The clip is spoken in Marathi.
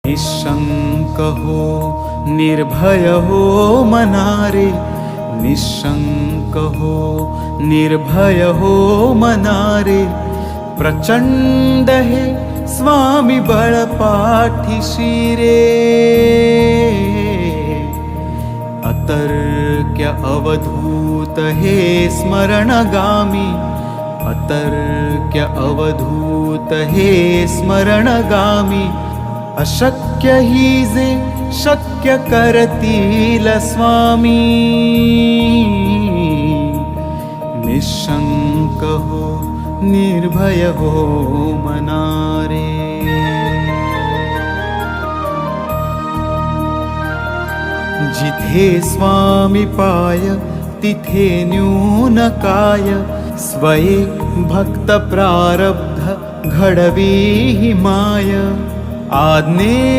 निशंक हो निर्भय हो मनारे, निशंक हो निर्भय हो मनारे, प्रचंड हे स्वामी बळ पाठीशी रे। अतर्क्य अवधूत हे स्मरणगामी, अतर्क्य अवधूत हे स्मरणगामी, अशक्य ही जे शक्य करतील स्वामी। निशंक हो निर्भय हो मनारे। जिथे स्वामी पाय तिथे न्यून काय, स्वये भक्त प्रारब्ध घडवी ही माय। आज्ञे